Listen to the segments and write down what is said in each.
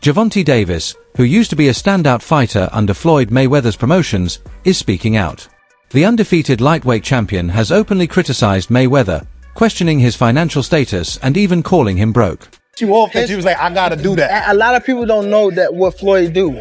Gervonta Davis, who used to be a standout fighter under Floyd Mayweather's promotions, is speaking out. The undefeated lightweight champion has openly criticized Mayweather, questioning his financial status and even calling him broke. You off because he was like, I gotta do that. A lot of people don't know that what Floyd do.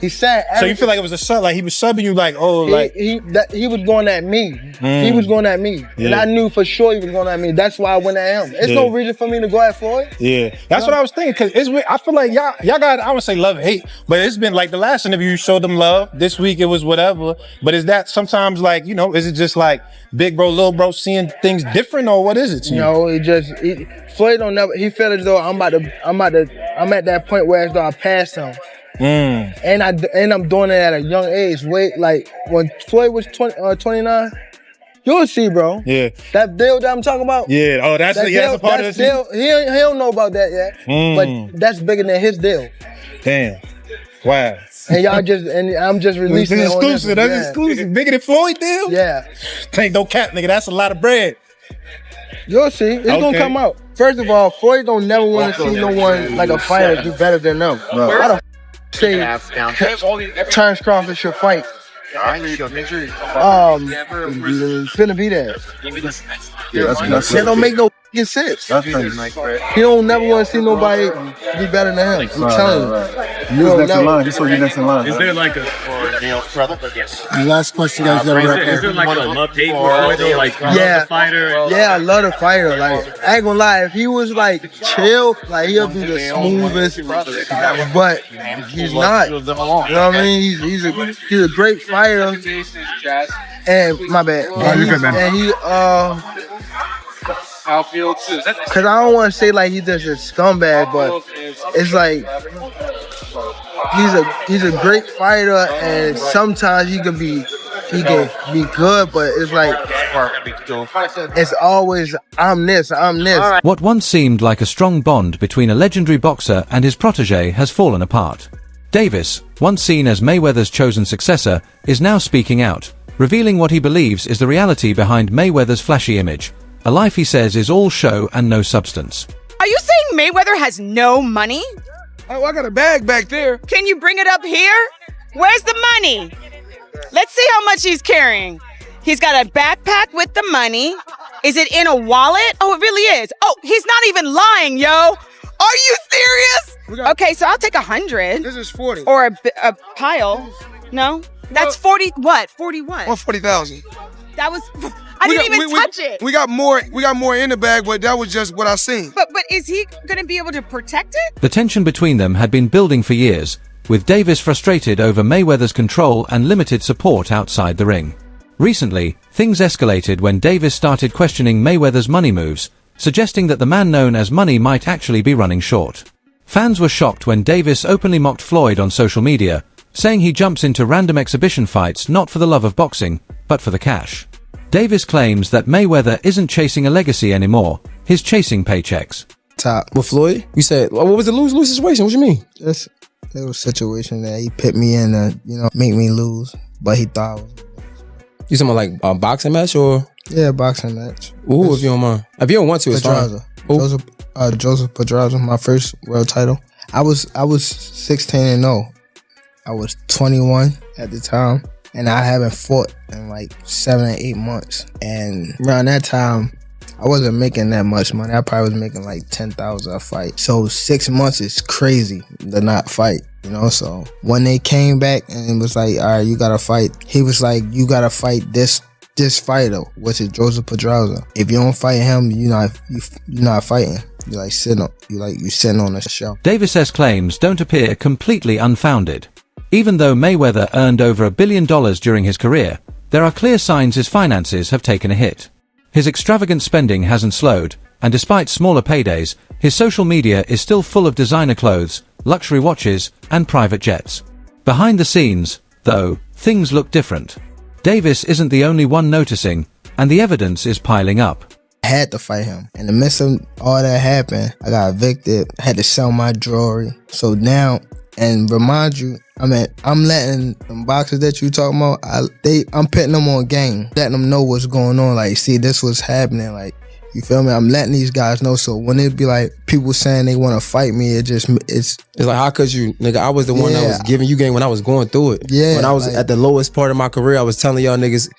He said. So you feel like it was a sub, like he was subbing you, like, oh, like he was going at me. He was going at me, and I knew for sure he was going at me. That's why I went at him. There's no reason for me to go at Floyd. Yeah, that's what I was thinking. Cause it's, I feel like y'all got, I would say love and hate, but it's been like the last interview you showed them love. This week it was whatever. But is that sometimes like, you know, is it just like big bro, little bro seeing things different, or what is it to you? No, Floyd don't never. He felt as though I'm at that point where as though I passed him. And I'm doing it at a young age. Like when Floyd was 29, you'll see, bro. Yeah. That deal that I'm talking about. Yeah. Oh, that's a part of this deal. He don't know about that yet. But that's bigger than his deal. Damn. Wow. And I'm just releasing it. Exclusive. That's exclusive. Bigger than Floyd deal? Yeah. Ain't no cap, nigga. That's a lot of bread. You'll see. It's gonna come out. First of all, Floyd don't never want to see no one like a fighter do better than them. Why the say Terrence Crawford should fight? Finna be there. That don't make no sense. He don't never want to see nobody be better than him. I'm telling you. You're next in line. Just so you're next in line. Is there like a The last question, guys. Is there like a love-hate for Floyd? Like, love the fighter? Yeah, I love the fighter. Like, I ain't gonna lie. If he was like chill, like he'll be the smoothest. But he's not. You know what I mean? He's a great fighter. And my bad. And he Outfield too. Cause I don't want to say like he's just a scumbag, but it's like he's a great fighter, and sometimes he can be good, but it's like it's always I'm this. What once seemed like a strong bond between a legendary boxer and his protege has fallen apart. Davis, once seen as Mayweather's chosen successor, is now speaking out, revealing what he believes is the reality behind Mayweather's flashy image. A life he says is all show and no substance. Are you saying Mayweather has no money? Oh, I got a bag back there. Can you bring it up here? Where's the money? Let's see how much he's carrying. He's got a backpack with the money. Is it in a wallet? Oh, it really is. Oh, he's not even lying, yo. Are you serious? Okay, so I'll take 100. This is 40. Or a pile. No? That's 40 what? 40 what? 140,000. That was... I didn't even touch it. We got more in the bag, but that was just what I seen. But is he going to be able to protect it? The tension between them had been building for years, with Davis frustrated over Mayweather's control and limited support outside the ring. Recently, things escalated when Davis started questioning Mayweather's money moves, suggesting that the man known as Money might actually be running short. Fans were shocked when Davis openly mocked Floyd on social media, saying he jumps into random exhibition fights not for the love of boxing, but for the cash. Davis claims that Mayweather isn't chasing a legacy anymore, he's chasing paychecks. Top. With Floyd? You said, what was the lose situation? What you mean? It was a situation that he put me in to, make me lose, but he thought I was. You talking about like a boxing match or? Yeah, boxing match. Ooh, if you don't mind. If you don't want to, it's fine. Joseph Pedraza, my first world title. I was 16-0. I was 21 at the time. And I haven't fought in like 7 or 8 months. And around that time, I wasn't making that much money. I probably was making like 10,000 a fight. So 6 months is crazy to not fight, So when they came back and it was like, all right, you gotta fight. He was like, you gotta fight this fighter, which is Joseph Pedraza. If you don't fight him, you're not fighting. You're like sitting on the shelf. Davis's claims don't appear completely unfounded. Even though Mayweather earned over $1 billion during his career, there are clear signs his finances have taken a hit. His extravagant spending hasn't slowed, and despite smaller paydays, his social media is still full of designer clothes, luxury watches, and private jets. Behind the scenes, though, things look different. Davis isn't the only one noticing, and the evidence is piling up. I had to fight him. In the midst of all that happened, I got evicted, had to sell my jewelry. So now, and remind you, I'm letting them boxers that you talking about, I'm putting them on game, letting them know what's going on. Like, see, this was happening. Like, You feel me? I'm letting these guys know. So when it be like people saying they want to fight me, it's like, how could you, nigga? I was the one that was giving you game when I was going through it. Yeah, when I was at the lowest part of my career, I was telling y'all niggas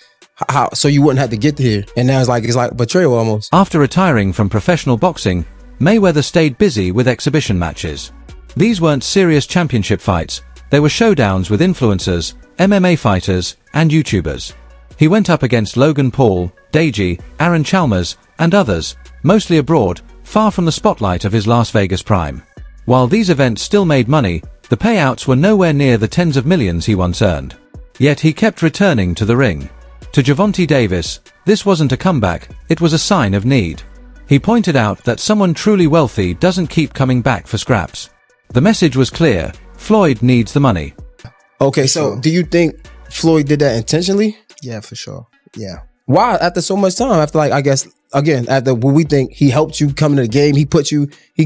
how so you wouldn't have to get here. And now it's like betrayal almost. After retiring from professional boxing, Mayweather stayed busy with exhibition matches. These weren't serious championship fights. They were showdowns with influencers, MMA fighters, and YouTubers. He went up against Logan Paul, Deji, Aaron Chalmers, and others, mostly abroad, far from the spotlight of his Las Vegas prime. While these events still made money, the payouts were nowhere near the tens of millions he once earned. Yet he kept returning to the ring. To Gervonta Davis, this wasn't a comeback, it was a sign of need. He pointed out that someone truly wealthy doesn't keep coming back for scraps. The message was clear: Floyd needs the money. Okay, so do you think Floyd did that intentionally? Yeah, for sure. Yeah. Why? After so much time, after like, I guess, again, after what we think he helped you come into the game, he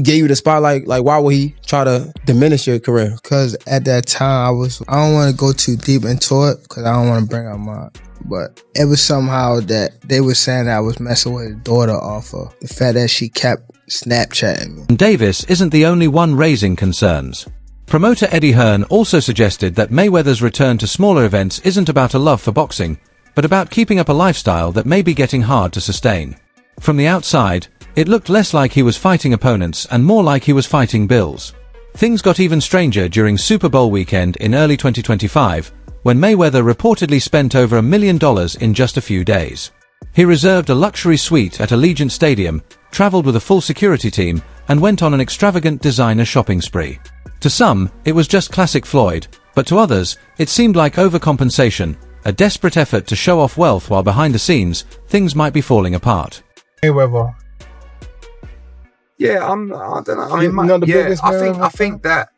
gave you the spotlight, like why would he try to diminish your career? Because at that time, I don't want to go too deep into it because I don't want to bring up mine. But it was somehow that they were saying that I was messing with his daughter off of the fact that she kept Snapchatting me. Davis isn't the only one raising concerns. Promoter Eddie Hearn also suggested that Mayweather's return to smaller events isn't about a love for boxing, but about keeping up a lifestyle that may be getting hard to sustain. From the outside, it looked less like he was fighting opponents and more like he was fighting bills. Things got even stranger during Super Bowl weekend in early 2025, when Mayweather reportedly spent over $1 million in just a few days. He reserved a luxury suite at Allegiant Stadium, traveled with a full security team, and went on an extravagant designer shopping spree. To some, it was just classic Floyd, but to others, it seemed like overcompensation, a desperate effort to show off wealth while behind the scenes, things might be falling apart. Mayweather. Yeah, I don't know. I mean, I think that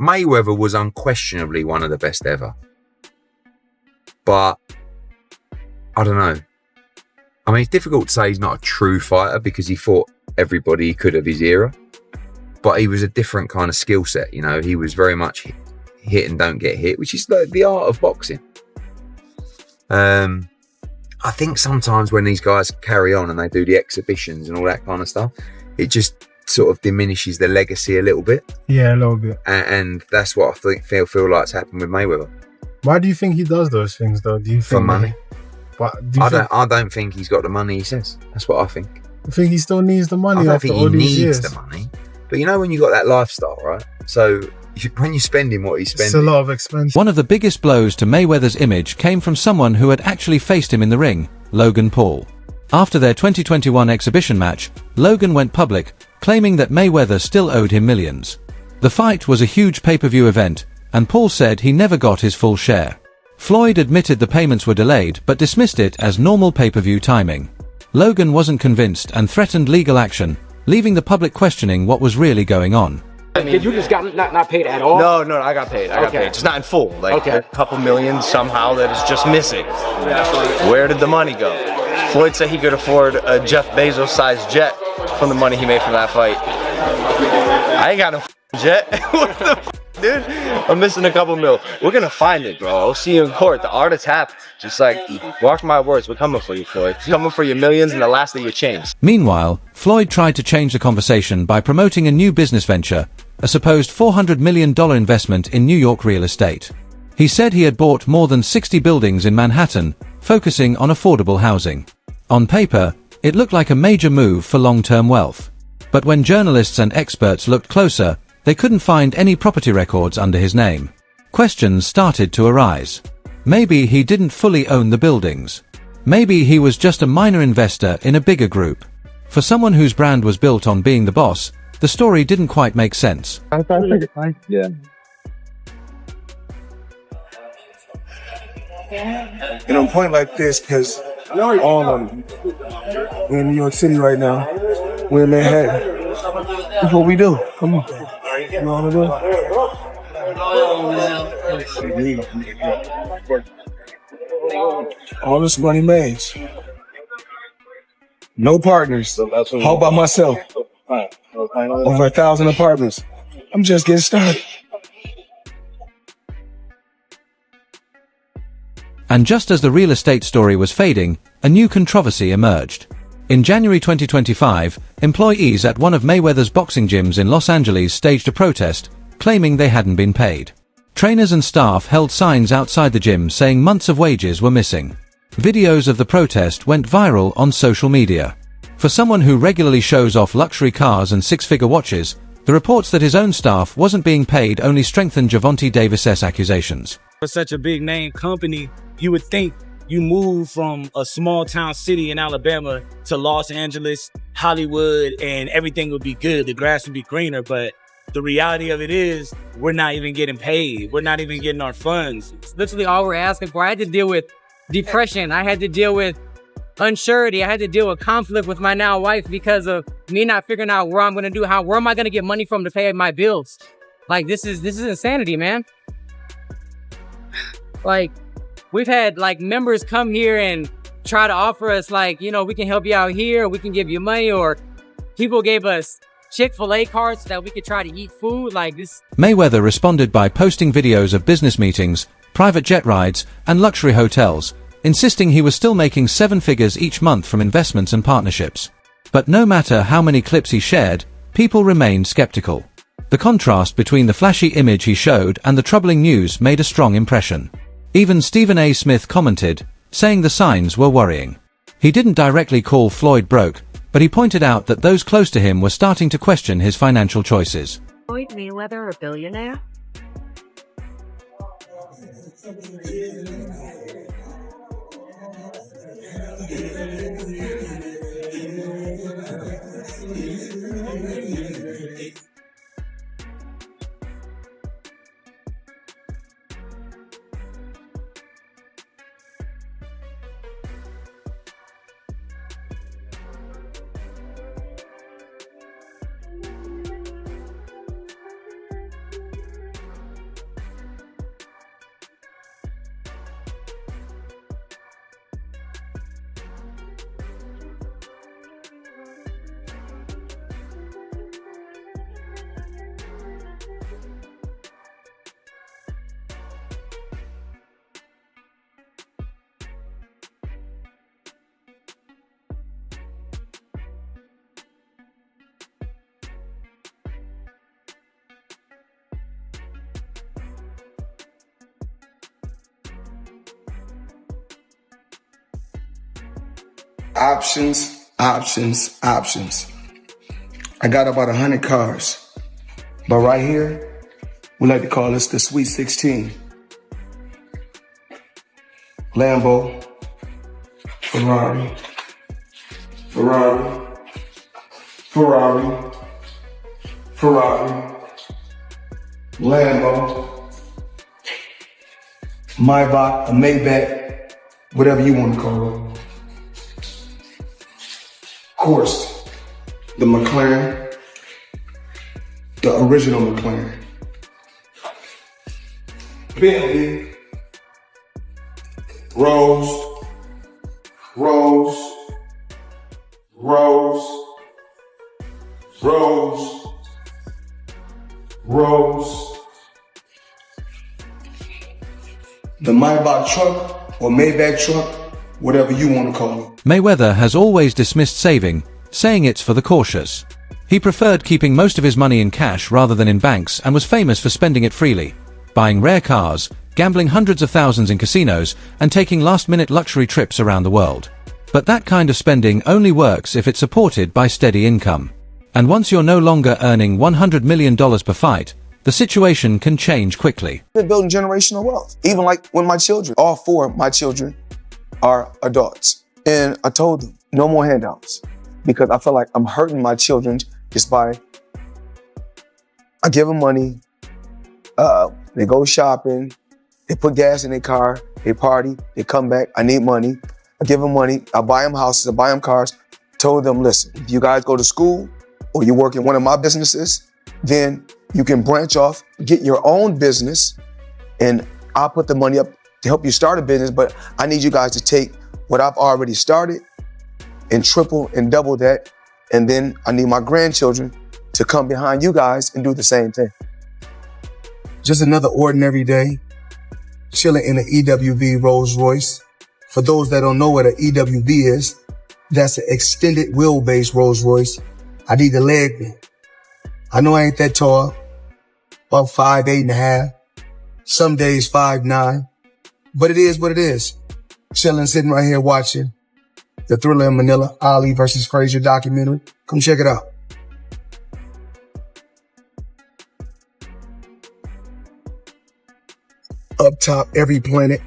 Mayweather was unquestionably one of the best ever. But I don't know. I mean, it's difficult to say he's not a true fighter because he fought everybody he could of his era. But he was a different kind of skill set, you know. He was very much hit and don't get hit, which is the art of boxing. I think sometimes when these guys carry on and they do the exhibitions and all that kind of stuff, it just sort of diminishes the legacy a little bit. Yeah, a little bit. And that's what I feel like's happened with Mayweather. Why do you think he does those things, though? Do you think for money? I don't think he's got the money he says. That's what I think. I think he still needs the money. I don't after think all he these needs years. the money. But you know when you got that lifestyle, right? So when you're spending what he's spending, it's a lot of expense. One of the biggest blows to Mayweather's image came from someone who had actually faced him in the ring, Logan Paul. After their 2021 exhibition match, Logan went public, claiming that Mayweather still owed him millions. The fight was a huge pay-per-view event, and Paul said he never got his full share. Floyd admitted the payments were delayed but dismissed it as normal pay-per-view timing. Logan wasn't convinced and threatened legal action, leaving the public questioning what was really going on. Did you just got not paid at all? No, I got paid. I got paid. Just not in full. Like a couple million somehow that is just missing. Where did the money go? Floyd said he could afford a Jeff Bezos-sized jet from the money he made from that fight. I ain't got no jet. What the dude? I'm missing a couple mil. We're gonna find it, bro. I'll see you in court. The art is happening. Just like, mark my words, we're coming for you, Floyd. We're coming for your millions and the last of your chains. Meanwhile, Floyd tried to change the conversation by promoting a new business venture, a supposed $400 million investment in New York real estate. He said he had bought more than 60 buildings in Manhattan, focusing on affordable housing. On paper, it looked like a major move for long-term wealth. But when journalists and experts looked closer, they couldn't find any property records under his name. Questions started to arise. Maybe he didn't fully own the buildings. Maybe he was just a minor investor in a bigger group. For someone whose brand was built on being the boss, the story didn't quite make sense. Yeah. And on a point like this, because all of them, we're in New York City right now. We're in Manhattan. That's what we do. Come on. You know what I do? All this money made. No partners. All by myself. Over 1,000 apartments. I'm just getting started. And just as the real estate story was fading, a new controversy emerged. In January 2025, employees at one of Mayweather's boxing gyms in Los Angeles staged a protest, claiming they hadn't been paid. Trainers and staff held signs outside the gym saying months of wages were missing. Videos of the protest went viral on social media. For someone who regularly shows off luxury cars and six-figure watches, the reports that his own staff wasn't being paid only strengthened Gervonta Davis's accusations. For such a big name company, you would think you move from a small town city in Alabama to Los Angeles, Hollywood, and everything would be good. The grass would be greener, but the reality of it is we're not even getting paid. We're not even getting our funds. It's literally all we're asking for. I had to deal with depression. I had to deal with unsurety. I had to deal with conflict with my now wife because of me not figuring out where I'm going to do, where am I going to get money from to pay my bills? Like, this is insanity, man. Like, we've had like members come here and try to offer us like, you know, we can help you out here, we can give you money, or people gave us Chick-fil-A cards so that we could try to eat food like this. Mayweather responded by posting videos of business meetings, private jet rides, and luxury hotels, insisting he was still making 7 figures each month from investments and partnerships. But no matter how many clips he shared, people remained skeptical. The contrast between the flashy image he showed and the troubling news made a strong impression. Even Stephen A. Smith commented, saying the signs were worrying. He didn't directly call Floyd broke, but he pointed out that those close to him were starting to question his financial choices. Floyd Mayweather a billionaire? Options, options, options. I got about 100 cars. But right here, we like to call this the Sweet 16. Lambo, Ferrari, Ferrari, Ferrari, Ferrari, Lambo, Maybach, a Maybach, whatever you want to call it. Of course, the McLaren, the original McLaren. Bentley, Rolls, Rolls, Rolls, Rolls, Rolls. The Maybach truck or Maybach truck, whatever you want to call it. Mayweather has always dismissed saving, saying it's for the cautious. He preferred keeping most of his money in cash rather than in banks and was famous for spending it freely, buying rare cars, gambling hundreds of thousands in casinos, and taking last-minute luxury trips around the world. But that kind of spending only works if it's supported by steady income. And once you're no longer earning $100 million per fight, the situation can change quickly. Been building generational wealth. Even like when my children, all 4 of my children are adults. And I told them, no more handouts. Because I feel like I'm hurting my children just by, I give them money, they go shopping, they put gas in their car, they party, they come back, I need money. I give them money, I buy them houses, I buy them cars. Told them, listen, if you guys go to school or you work in one of my businesses, then you can branch off, get your own business, and I'll put the money up to help you start a business, but I need you guys to take what I've already started and triple and double that. And then I need my grandchildren to come behind you guys and do the same thing. Just another ordinary day, chilling in an EWV Rolls Royce. For those that don't know what an EWV is, That's an extended wheelbase Rolls Royce. I need the leg. I know I ain't that tall. About 5'8.5". Some days 5'9". But it is what it is. Chilling, sitting right here watching the Thriller in Manila, Ali versus Frazier documentary. Come check it out. Up top, every planet.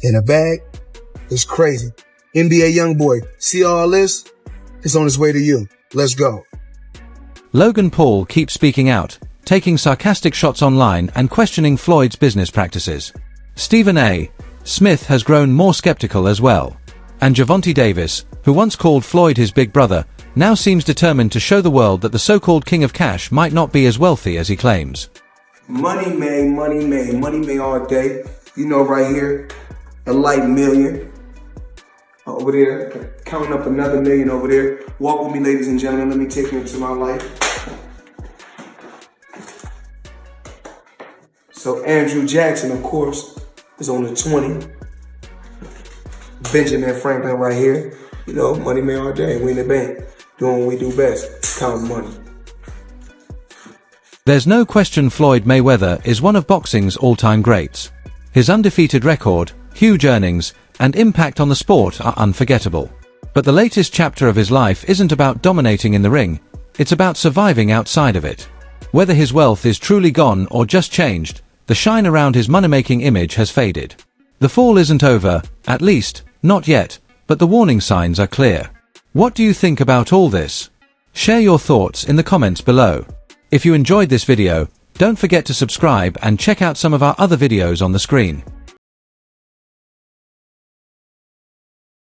In a bag, it's crazy. NBA Youngboy, see all this? It's on its way to you. Let's go. Logan Paul keeps speaking out, taking sarcastic shots online and questioning Floyd's business practices. Stephen A. Smith has grown more skeptical as well. And Gervonta Davis, who once called Floyd his big brother, now seems determined to show the world that the so-called king of cash might not be as wealthy as he claims. Money made all day. You know, right here, a light million. Over there, counting up another million over there. Walk with me, ladies and gentlemen. Let me take you into my life. So Andrew Jackson, of course, is on the 20. Benjamin Franklin right here. You know, money made all day. We in the bank, doing what we do best, counting money. There's no question Floyd Mayweather is one of boxing's all-time greats. His undefeated record, huge earnings, and impact on the sport are unforgettable. But the latest chapter of his life isn't about dominating in the ring, it's about surviving outside of it. Whether his wealth is truly gone or just changed, the shine around his money-making image has faded. The fall isn't over, at least, not yet, but the warning signs are clear. What do you think about all this? Share your thoughts in the comments below. If you enjoyed this video, don't forget to subscribe and check out some of our other videos on the screen.